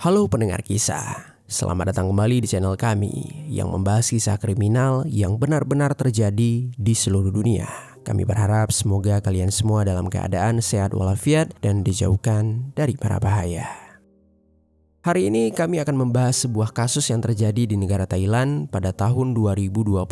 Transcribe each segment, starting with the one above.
Halo pendengar kisah, selamat datang kembali di channel kami yang membahas kisah kriminal yang benar-benar terjadi di seluruh dunia. Kami berharap semoga kalian semua dalam keadaan sehat walafiat dan dijauhkan dari para bahaya. Hari ini kami akan membahas sebuah kasus yang terjadi di negara Thailand pada tahun 2025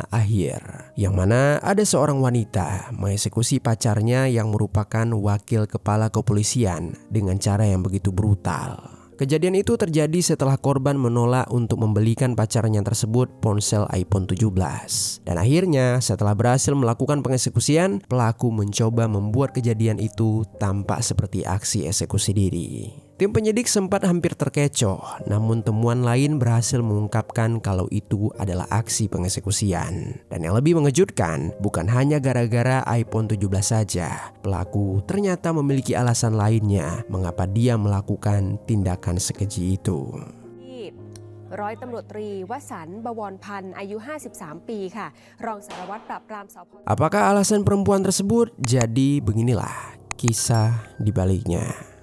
akhir, yang mana ada seorang wanita mengeksekusi pacarnya yang merupakan wakil kepala kepolisian dengan cara yang begitu brutal. Kejadian itu terjadi setelah korban menolak untuk membelikan pacarnya tersebut ponsel iPhone 17. Dan akhirnya setelah berhasil melakukan pengeksekusian, pelaku mencoba membuat kejadian itu tampak seperti aksi eksekusi diri. Tim penyidik sempat hampir terkecoh, namun temuan lain berhasil mengungkapkan kalau itu adalah aksi pengeksekusian. Dan yang lebih mengejutkan, bukan hanya gara-gara iPhone 17 saja, pelaku ternyata memiliki alasan lainnya mengapa dia melakukan tindakan sekeji itu. ร้อยตำรวจตรีวสันต์ บวรพันธ์ อายุ 53 ปีค่ะ รองสารวัตรปราบปรามสพ. Apakah alasan perempuan tersebut? Jadi beginilah kisah di baliknya.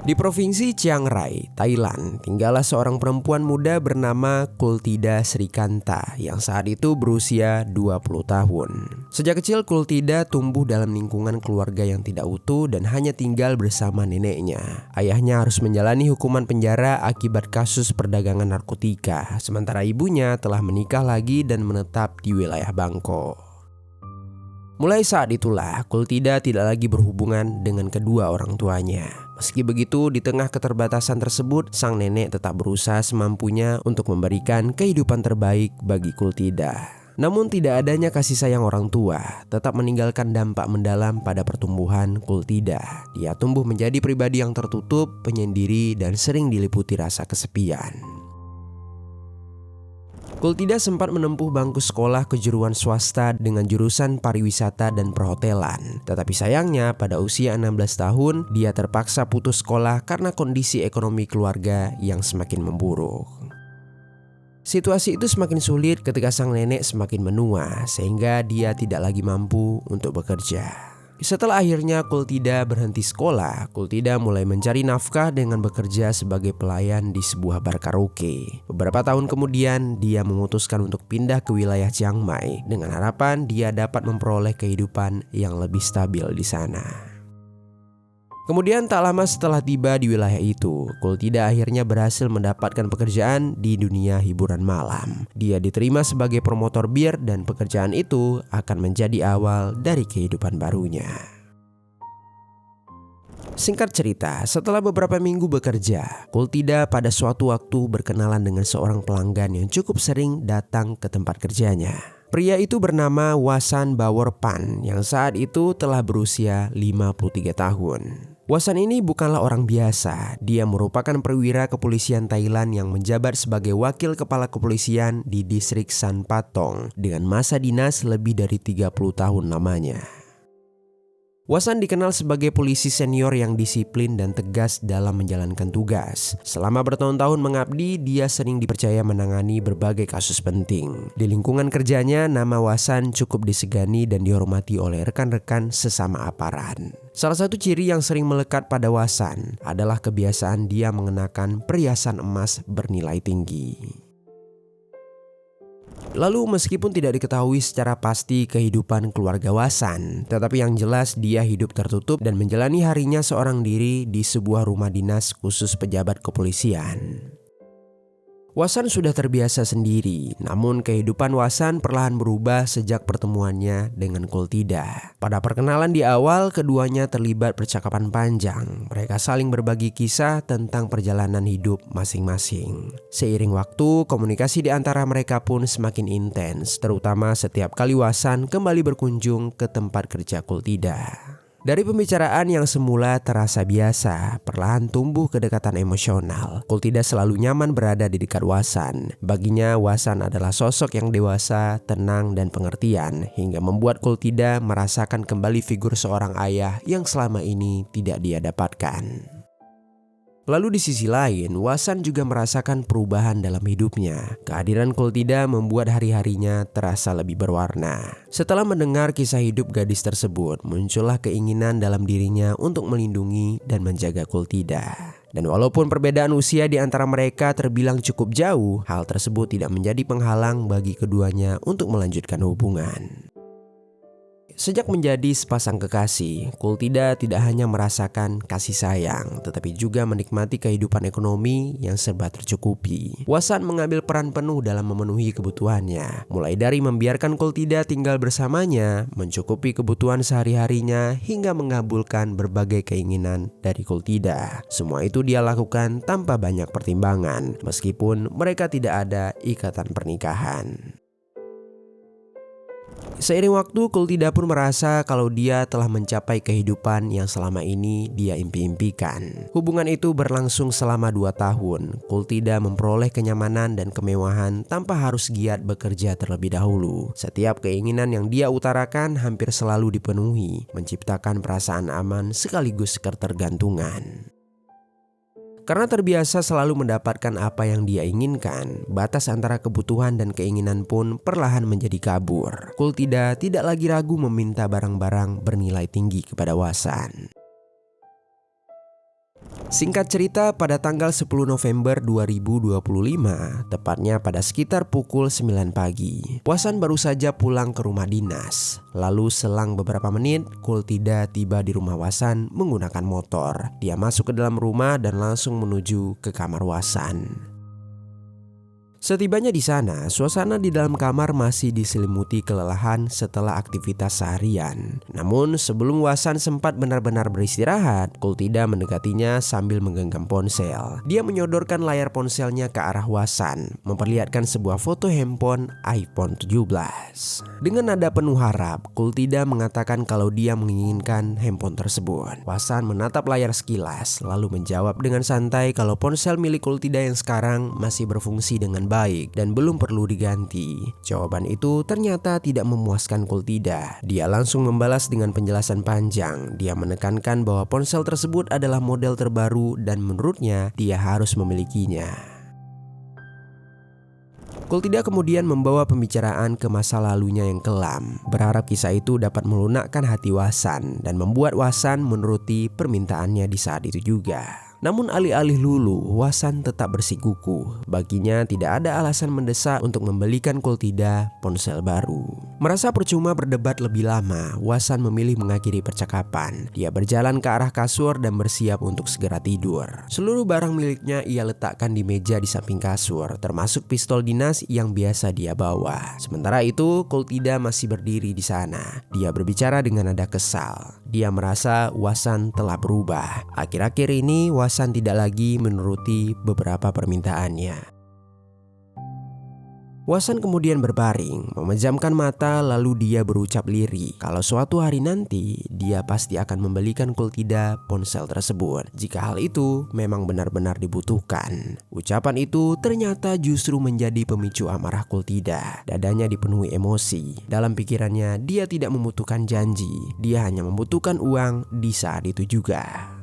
Di Provinsi Chiang Rai, Thailand, tinggallah seorang perempuan muda bernama Kultida Srikanta yang saat itu berusia 20 tahun. Sejak kecil Kultida tumbuh dalam lingkungan keluarga yang tidak utuh dan hanya tinggal bersama neneknya. Ayahnya harus menjalani hukuman penjara akibat kasus perdagangan narkotika, sementara ibunya telah menikah lagi dan menetap di wilayah Bangkok. Mulai saat itulah Kultida tidak lagi berhubungan dengan kedua orang tuanya. Meski begitu, di tengah keterbatasan tersebut, sang nenek tetap berusaha semampunya untuk memberikan kehidupan terbaik bagi Kultida. Namun tidak adanya kasih sayang orang tua tetap meninggalkan dampak mendalam pada pertumbuhan Kultida. Dia tumbuh menjadi pribadi yang tertutup, penyendiri, dan sering diliputi rasa kesepian. Kultida sempat menempuh bangku sekolah kejuruan swasta dengan jurusan pariwisata dan perhotelan. Tetapi sayangnya pada usia 16 tahun dia terpaksa putus sekolah karena kondisi ekonomi keluarga yang semakin memburuk. Situasi itu semakin sulit ketika sang nenek semakin menua sehingga dia tidak lagi mampu untuk bekerja. Setelah akhirnya Kultida berhenti sekolah, Kultida mulai mencari nafkah dengan bekerja sebagai pelayan di sebuah bar karaoke. Beberapa tahun kemudian, dia memutuskan untuk pindah ke wilayah Chiang Mai dengan harapan dia dapat memperoleh kehidupan yang lebih stabil di sana. Kemudian tak lama setelah tiba di wilayah itu, Kultida akhirnya berhasil mendapatkan pekerjaan di dunia hiburan malam. Dia diterima sebagai promotor bir dan pekerjaan itu akan menjadi awal dari kehidupan barunya. Singkat cerita, setelah beberapa minggu bekerja, Kultida pada suatu waktu berkenalan dengan seorang pelanggan yang cukup sering datang ke tempat kerjanya. Pria itu bernama Wasan Baworpan yang saat itu telah berusia 53 tahun. Wasan ini bukanlah orang biasa. Dia merupakan perwira kepolisian Thailand yang menjabat sebagai wakil kepala kepolisian di distrik San Patong dengan masa dinas lebih dari 30 tahun lamanya. Wasan dikenal sebagai polisi senior yang disiplin dan tegas dalam menjalankan tugas. Selama bertahun-tahun mengabdi, dia sering dipercaya menangani berbagai kasus penting. Di lingkungan kerjanya, nama Wasan cukup disegani dan dihormati oleh rekan-rekan sesama aparat. Salah satu ciri yang sering melekat pada Wasan adalah kebiasaan dia mengenakan perhiasan emas bernilai tinggi. Lalu meskipun tidak diketahui secara pasti kehidupan keluarga Wasan, tetapi yang jelas dia hidup tertutup dan menjalani harinya seorang diri di sebuah rumah dinas khusus pejabat kepolisian. Wasan sudah terbiasa sendiri, namun kehidupan Wasan perlahan berubah sejak pertemuannya dengan Kultida. Pada perkenalan di awal, keduanya terlibat percakapan panjang. Mereka saling berbagi kisah tentang perjalanan hidup masing-masing. Seiring waktu, komunikasi di antara mereka pun semakin intens, terutama setiap kali Wasan kembali berkunjung ke tempat kerja Kultida. Dari pembicaraan yang semula terasa biasa, perlahan tumbuh kedekatan emosional. Kultida selalu nyaman berada di dekat Wasan. Baginya, Wasan adalah sosok yang dewasa, tenang, dan pengertian, hingga membuat Kultida merasakan kembali figur seorang ayah yang selama ini tidak dia dapatkan. Lalu di sisi lain, Wasan juga merasakan perubahan dalam hidupnya. Kehadiran Kultida membuat hari-harinya terasa lebih berwarna. Setelah mendengar kisah hidup gadis tersebut, muncullah keinginan dalam dirinya untuk melindungi dan menjaga Kultida. Dan walaupun perbedaan usia di antara mereka terbilang cukup jauh, hal tersebut tidak menjadi penghalang bagi keduanya untuk melanjutkan hubungan. Sejak menjadi sepasang kekasih, Kultida tidak hanya merasakan kasih sayang, tetapi juga menikmati kehidupan ekonomi yang serba tercukupi. Wasan mengambil peran penuh dalam memenuhi kebutuhannya, mulai dari membiarkan Kultida tinggal bersamanya, mencukupi kebutuhan sehari-harinya, hingga mengabulkan berbagai keinginan dari Kultida. Semua itu dia lakukan tanpa banyak pertimbangan, meskipun mereka tidak ada ikatan pernikahan. Seiring waktu, Kultida pun merasa kalau dia telah mencapai kehidupan yang selama ini dia impi-impikan. Hubungan itu berlangsung selama 2 tahun. Kultida memperoleh kenyamanan dan kemewahan tanpa harus giat bekerja terlebih dahulu. Setiap keinginan yang dia utarakan hampir selalu dipenuhi, menciptakan perasaan aman sekaligus ketergantungan. Karena terbiasa selalu mendapatkan apa yang dia inginkan, batas antara kebutuhan dan keinginan pun perlahan menjadi kabur. Kultida tidak lagi ragu meminta barang-barang bernilai tinggi kepada Wasan. Singkat cerita, pada tanggal 10 November 2025, tepatnya pada sekitar pukul 9 pagi, Wasan baru saja pulang ke rumah dinas. Lalu selang beberapa menit, Kultida tiba di rumah Wasan menggunakan motor. Dia masuk ke dalam rumah dan langsung menuju ke kamar Wasan. Setibanya di sana, suasana di dalam kamar masih diselimuti kelelahan setelah aktivitas seharian. Namun sebelum Wasan sempat benar-benar beristirahat, Kultida mendekatinya sambil menggenggam ponsel. Dia menyodorkan layar ponselnya ke arah Wasan, memperlihatkan sebuah foto handphone iPhone 17. Dengan nada penuh harap, Kultida mengatakan kalau dia menginginkan handphone tersebut. Wasan menatap layar sekilas, lalu menjawab dengan santai kalau ponsel milik Kultida yang sekarang masih berfungsi dengan baik dan belum perlu diganti. Jawaban itu ternyata tidak memuaskan Kultida. Dia langsung membalas dengan penjelasan panjang. Dia menekankan bahwa ponsel tersebut adalah model terbaru dan menurutnya dia harus memilikinya. Kultida kemudian membawa pembicaraan ke masa lalunya yang kelam, berharap kisah itu dapat melunakkan hati Wasan dan membuat Wasan menuruti permintaannya di saat itu juga. Namun alih-alih luluh, Wasan tetap bersikukuh. Baginya tidak ada alasan mendesak untuk membelikan Kultida ponsel baru. Merasa percuma berdebat lebih lama, Wasan memilih mengakhiri percakapan. Dia berjalan ke arah kasur dan bersiap untuk segera tidur. Seluruh barang miliknya ia letakkan di meja di samping kasur, termasuk pistol dinas yang biasa dia bawa. Sementara itu, Kultida masih berdiri di sana. Dia berbicara dengan nada kesal. Dia merasa Wasan telah berubah. Akhir-akhir ini Wasan tidak lagi menuruti beberapa permintaannya. Wasan kemudian berbaring, memejamkan mata, lalu dia berucap lirih kalau suatu hari nanti dia pasti akan membelikan Kultida ponsel tersebut jika hal itu memang benar-benar dibutuhkan. Ucapan itu ternyata justru menjadi pemicu amarah Kultida. Dadanya dipenuhi emosi. Dalam pikirannya dia tidak membutuhkan janji, dia hanya membutuhkan uang di saat itu juga.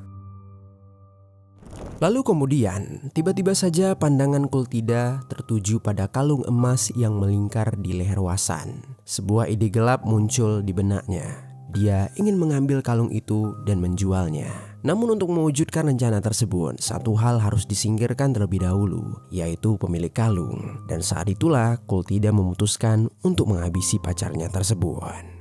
Lalu kemudian, tiba-tiba saja pandangan Kultida tertuju pada kalung emas yang melingkar di leher Wasan. Sebuah ide gelap muncul di benaknya. Dia ingin mengambil kalung itu dan menjualnya. Namun untuk mewujudkan rencana tersebut, satu hal harus disingkirkan terlebih dahulu, yaitu pemilik kalung. Dan saat itulah Kultida memutuskan untuk menghabisi pacarnya tersebut.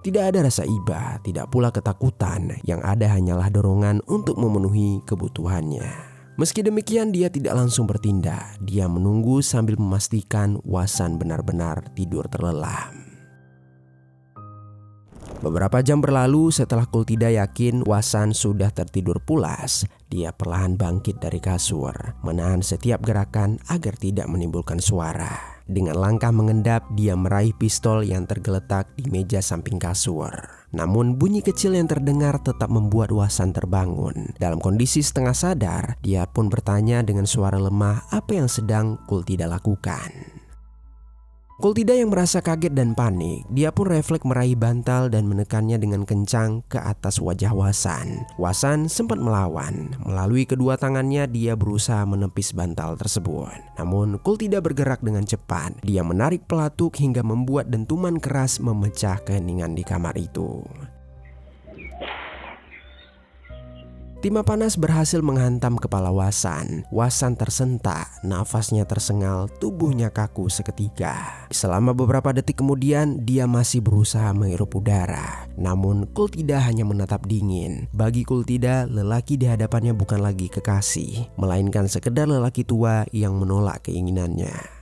Tidak ada rasa iba, tidak pula ketakutan, yang ada hanyalah dorongan untuk memenuhi kebutuhannya. Meski demikian dia tidak langsung bertindak, dia menunggu sambil memastikan Wasan benar-benar tidur terlelap. Beberapa jam berlalu setelah Kultida yakin Wasan sudah tertidur pulas, dia perlahan bangkit dari kasur, menahan setiap gerakan agar tidak menimbulkan suara. Dengan langkah mengendap, dia meraih pistol yang tergeletak di meja samping kasur. Namun bunyi kecil yang terdengar tetap membuat Wasan terbangun. Dalam kondisi setengah sadar, dia pun bertanya dengan suara lemah apa yang sedang Kultida lakukan. Kultida yang merasa kaget dan panik, dia pun refleks meraih bantal dan menekannya dengan kencang ke atas wajah Wasan. Wasan sempat melawan. Melalui kedua tangannya dia berusaha menepis bantal tersebut. Namun Kultida bergerak dengan cepat. Dia menarik pelatuk hingga membuat dentuman keras memecah keheningan di kamar itu. Timah panas berhasil menghantam kepala Wasan. Wasan tersentak, nafasnya tersengal, tubuhnya kaku seketika. Selama beberapa detik kemudian, dia masih berusaha menghirup udara. Namun Kultida hanya menatap dingin. Bagi Kultida, lelaki di hadapannya bukan lagi kekasih, melainkan sekedar lelaki tua yang menolak keinginannya.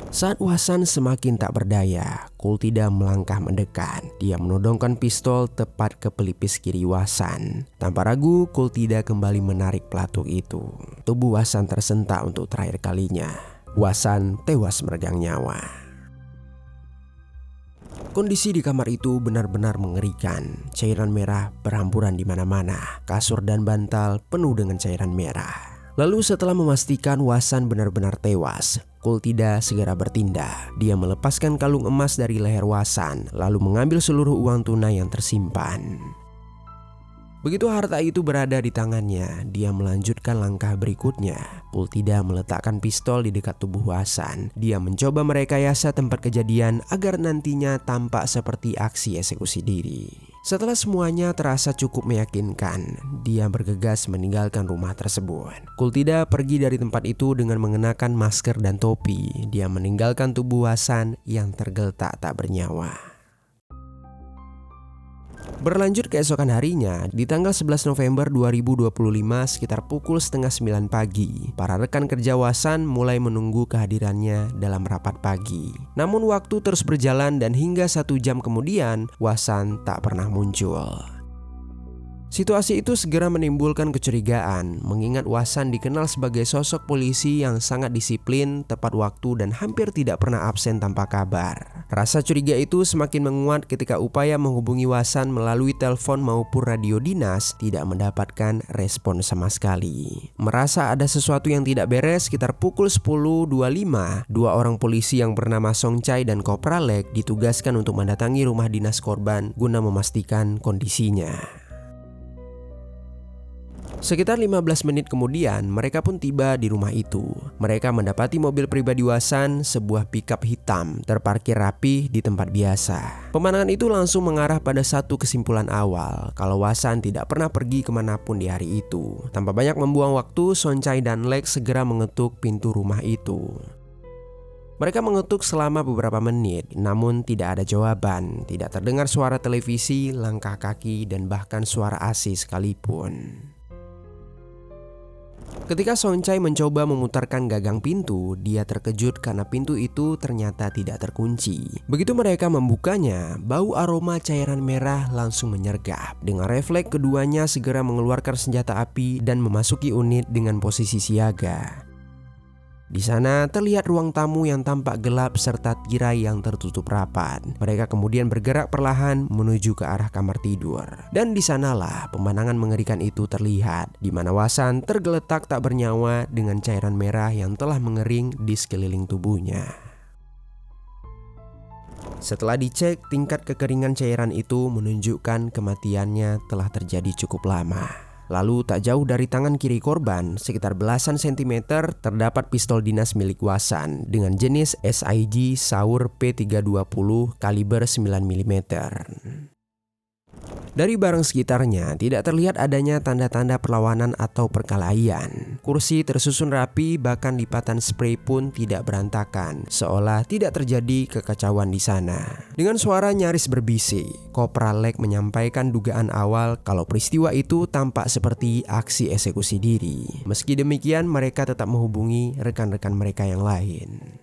Saat Wasan semakin tak berdaya, Kultida melangkah mendekat. Dia menodongkan pistol tepat ke pelipis kiri Wasan. Tanpa ragu, Kultida kembali menarik pelatuk itu. Tubuh Wasan tersentak untuk terakhir kalinya. Wasan tewas meregang nyawa. Kondisi di kamar itu benar-benar mengerikan. Cairan merah berhamburan di mana-mana. Kasur dan bantal penuh dengan cairan merah. Lalu setelah memastikan Wasan benar-benar tewas, Kultida segera bertindak. Dia melepaskan kalung emas dari leher Wasan, lalu mengambil seluruh uang tunai yang tersimpan. Begitu harta itu berada di tangannya, dia melanjutkan langkah berikutnya. Kultida meletakkan pistol di dekat tubuh Wasan. Dia mencoba merekayasa tempat kejadian agar nantinya tampak seperti aksi eksekusi diri. Setelah semuanya terasa cukup meyakinkan, dia bergegas meninggalkan rumah tersebut. Kultida pergi dari tempat itu dengan mengenakan masker dan topi. Dia meninggalkan tubuh Wasan yang tergeletak tak bernyawa. Berlanjut keesokan harinya, di tanggal 11 November 2025 sekitar pukul setengah 9 pagi, para rekan kerja Wasan mulai menunggu kehadirannya dalam rapat pagi. Namun waktu terus berjalan dan hingga 1 jam kemudian, Wasan tak pernah muncul. Situasi itu segera menimbulkan kecurigaan, mengingat Wasan dikenal sebagai sosok polisi yang sangat disiplin, tepat waktu, dan hampir tidak pernah absen tanpa kabar. Rasa curiga itu semakin menguat ketika upaya menghubungi Wasan melalui telepon maupun radio dinas tidak mendapatkan respon sama sekali. Merasa ada sesuatu yang tidak beres, sekitar pukul 10.25, 2 orang polisi yang bernama Songchai dan Kopralek ditugaskan untuk mendatangi rumah dinas korban guna memastikan kondisinya. Sekitar 15 menit kemudian, mereka pun tiba di rumah itu. Mereka mendapati mobil pribadi Wasan, sebuah pickup hitam, terparkir rapi di tempat biasa. Pemandangan itu langsung mengarah pada satu kesimpulan awal, kalau Wasan tidak pernah pergi kemanapun di hari itu. Tanpa banyak membuang waktu, Songchai dan Lex segera mengetuk pintu rumah itu. Mereka mengetuk selama beberapa menit, namun tidak ada jawaban. Tidak terdengar suara televisi, langkah kaki, dan bahkan suara AC sekalipun. Ketika Songchai mencoba memutarkan gagang pintu, dia terkejut karena pintu itu ternyata tidak terkunci. Begitu mereka membukanya, bau aroma cairan merah langsung menyergap. Dengan refleks keduanya segera mengeluarkan senjata api dan memasuki unit dengan posisi siaga. Di sana terlihat ruang tamu yang tampak gelap serta tirai yang tertutup rapat. Mereka kemudian bergerak perlahan menuju ke arah kamar tidur. Dan di sanalah pemandangan mengerikan itu terlihat, di mana Wasan tergeletak tak bernyawa dengan cairan merah yang telah mengering di sekeliling tubuhnya. Setelah dicek, tingkat kekeringan cairan itu menunjukkan kematiannya telah terjadi cukup lama. Lalu tak jauh dari tangan kiri korban, sekitar belasan sentimeter, terdapat pistol dinas milik Wasan dengan jenis SIG Saur P320 kaliber 9mm. Dari barang sekitarnya tidak terlihat adanya tanda-tanda perlawanan atau perkelahian. Kursi tersusun rapi, bahkan lipatan spray pun tidak berantakan, seolah tidak terjadi kekacauan di sana. Dengan suara nyaris berbisik, Kopralek menyampaikan dugaan awal kalau peristiwa itu tampak seperti aksi eksekusi diri. Meski demikian, mereka tetap menghubungi rekan-rekan mereka yang lain.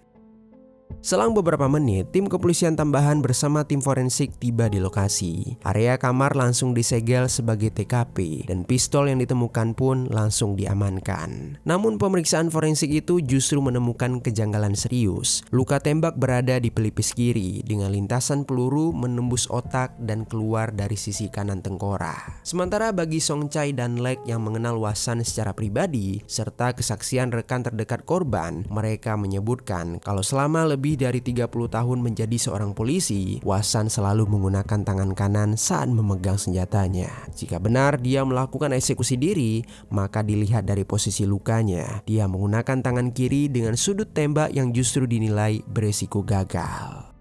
Selang beberapa menit, tim kepolisian tambahan bersama tim forensik tiba di lokasi. Area kamar langsung disegel sebagai TKP dan pistol yang ditemukan pun langsung diamankan. Namun pemeriksaan forensik itu justru menemukan kejanggalan serius. Luka tembak berada di pelipis kiri dengan lintasan peluru menembus otak dan keluar dari sisi kanan tengkorak. Sementara bagi Song Chai dan Lek yang mengenal Wasan secara pribadi serta kesaksian rekan terdekat korban, mereka menyebutkan kalau selama lebih dari 30 tahun menjadi seorang polisi, Wasan selalu menggunakan tangan kanan saat memegang senjatanya. Jika benar dia melakukan eksekusi diri, maka dilihat dari posisi lukanya, dia menggunakan tangan kiri dengan sudut tembak yang justru dinilai beresiko gagal.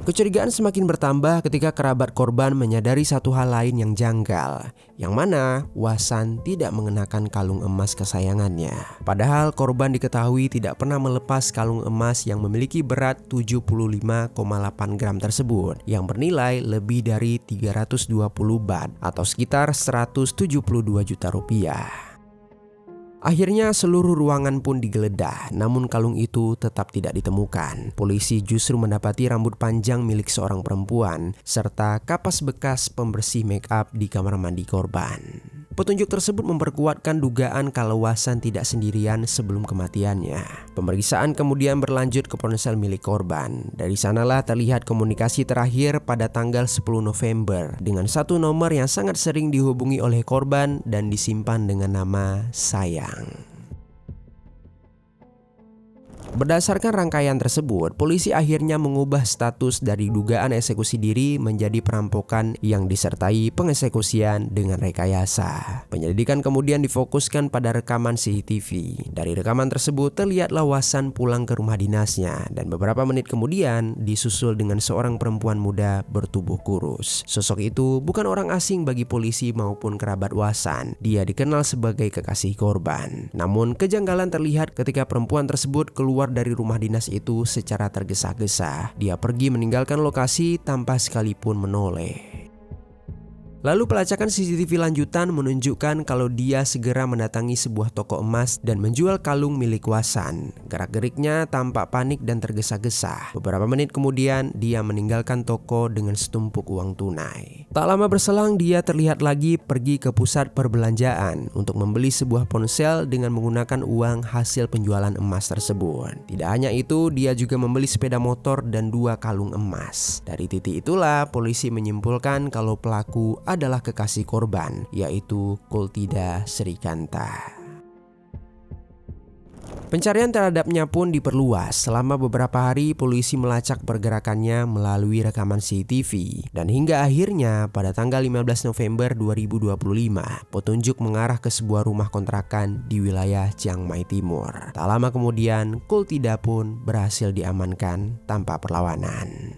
Kecurigaan semakin bertambah ketika kerabat korban menyadari satu hal lain yang janggal, yang mana Wasan tidak mengenakan kalung emas kesayangannya. Padahal korban diketahui tidak pernah melepas kalung emas yang memiliki berat 75,8 gram tersebut, yang bernilai lebih dari 320 baht atau sekitar 172 juta rupiah. Akhirnya seluruh ruangan pun digeledah, namun kalung itu tetap tidak ditemukan. Polisi justru mendapati rambut panjang milik seorang perempuan, serta kapas bekas pembersih make up di kamar mandi korban. Petunjuk tersebut memperkuatkan dugaan kalau Wasan tidak sendirian sebelum kematiannya. Pemeriksaan kemudian berlanjut ke ponsel milik korban. Dari sanalah terlihat komunikasi terakhir pada tanggal 10 November dengan satu nomor yang sangat sering dihubungi oleh korban dan disimpan dengan nama Sayang. Berdasarkan rangkaian tersebut, polisi akhirnya mengubah status dari dugaan eksekusi diri menjadi perampokan yang disertai pengeksekusian dengan rekayasa. Penyelidikan kemudian difokuskan pada rekaman CCTV. Dari rekaman tersebut terlihatlah Wasan pulang ke rumah dinasnya dan beberapa menit kemudian disusul dengan seorang perempuan muda bertubuh kurus. Sosok itu bukan orang asing bagi polisi maupun kerabat Wasan. Dia dikenal sebagai kekasih korban. Namun kejanggalan terlihat ketika perempuan tersebut keluar dari rumah dinas itu secara tergesa-gesa. Dia pergi meninggalkan lokasi tanpa sekalipun menoleh. Lalu pelacakan CCTV lanjutan menunjukkan kalau dia segera mendatangi sebuah toko emas dan menjual kalung milik Wasan. Gerak-geriknya tampak panik dan tergesa-gesa. Beberapa menit kemudian dia meninggalkan toko dengan setumpuk uang tunai. Tak lama berselang dia terlihat lagi pergi ke pusat perbelanjaan untuk membeli sebuah ponsel dengan menggunakan uang hasil penjualan emas tersebut. Tidak hanya itu, dia juga membeli sepeda motor dan 2 kalung emas. Dari titik itulah polisi menyimpulkan kalau pelaku adalah kekasih korban, yaitu Kultida Srikanta. Pencarian terhadapnya pun diperluas. Selama beberapa hari polisi melacak pergerakannya melalui rekaman CCTV. Dan hingga akhirnya pada tanggal 15 November 2025, petunjuk mengarah ke sebuah rumah kontrakan di wilayah Chiang Mai Timur. Tak lama kemudian, Kultida pun berhasil diamankan tanpa perlawanan.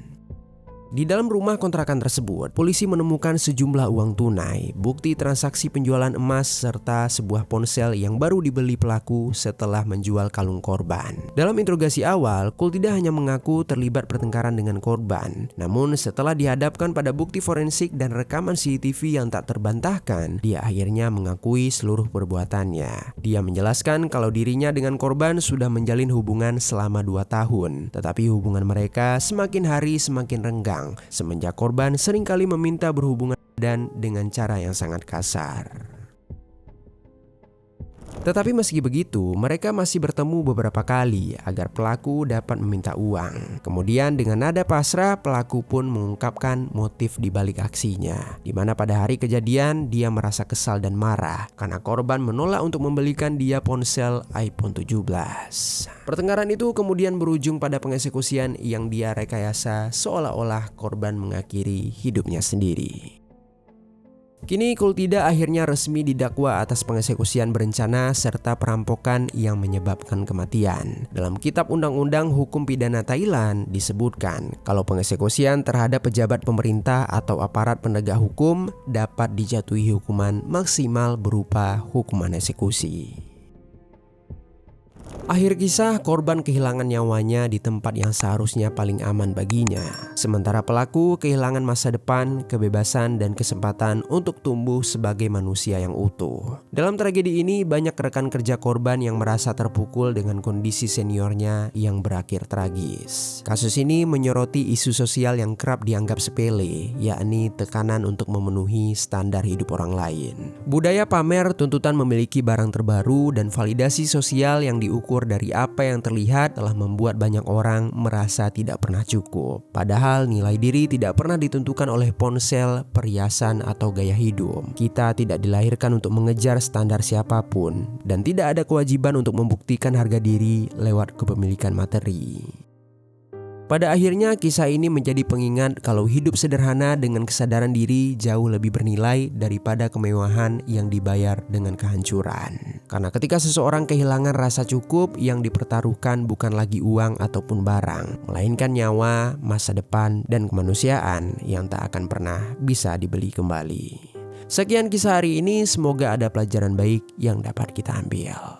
Di dalam rumah kontrakan tersebut, polisi menemukan sejumlah uang tunai, bukti transaksi penjualan emas, serta sebuah ponsel yang baru dibeli pelaku setelah menjual kalung korban. Dalam interogasi awal, Kultida hanya mengaku terlibat pertengkaran dengan korban. Namun setelah dihadapkan pada bukti forensik dan rekaman CCTV yang tak terbantahkan, dia akhirnya mengakui seluruh perbuatannya. Dia menjelaskan kalau dirinya dengan korban sudah menjalin hubungan selama 2 tahun, tetapi hubungan mereka semakin hari semakin renggang semenjak korban seringkali meminta berhubungan dan dengan cara yang sangat kasar. Tetapi meski begitu, mereka masih bertemu beberapa kali agar pelaku dapat meminta uang. Kemudian dengan nada pasrah, pelaku pun mengungkapkan motif di balik aksinya, di mana pada hari kejadian dia merasa kesal dan marah karena korban menolak untuk membelikan dia ponsel iPhone 17. Pertengkaran itu kemudian berujung pada pengeksekusian yang dia rekayasa seolah-olah korban mengakhiri hidupnya sendiri. Kini Kultida akhirnya resmi didakwa atas pengeksekusian berencana serta perampokan yang menyebabkan kematian. Dalam Kitab Undang-Undang Hukum Pidana Thailand disebutkan kalau pengeksekusian terhadap pejabat pemerintah atau aparat penegak hukum dapat dijatuhi hukuman maksimal berupa hukuman eksekusi. Akhir kisah, korban kehilangan nyawanya di tempat yang seharusnya paling aman baginya. Sementara pelaku kehilangan masa depan, kebebasan, dan kesempatan untuk tumbuh sebagai manusia yang utuh. Dalam tragedi ini, banyak rekan kerja korban yang merasa terpukul dengan kondisi seniornya yang berakhir tragis. Kasus ini menyoroti isu sosial yang kerap dianggap sepele, yakni tekanan untuk memenuhi standar hidup orang lain. Budaya pamer, tuntutan memiliki barang terbaru, dan validasi sosial yang diukur dari apa yang terlihat telah membuat banyak orang merasa tidak pernah cukup. Padahal nilai diri tidak pernah ditentukan oleh ponsel, perhiasan, atau gaya hidup. Kita tidak dilahirkan untuk mengejar standar siapapun, dan tidak ada kewajiban untuk membuktikan harga diri lewat kepemilikan materi. Pada akhirnya, kisah ini menjadi pengingat kalau hidup sederhana dengan kesadaran diri jauh lebih bernilai daripada kemewahan yang dibayar dengan kehancuran. Karena ketika seseorang kehilangan rasa cukup, yang dipertaruhkan bukan lagi uang ataupun barang, melainkan nyawa, masa depan, dan kemanusiaan yang tak akan pernah bisa dibeli kembali. Sekian kisah hari ini, semoga ada pelajaran baik yang dapat kita ambil.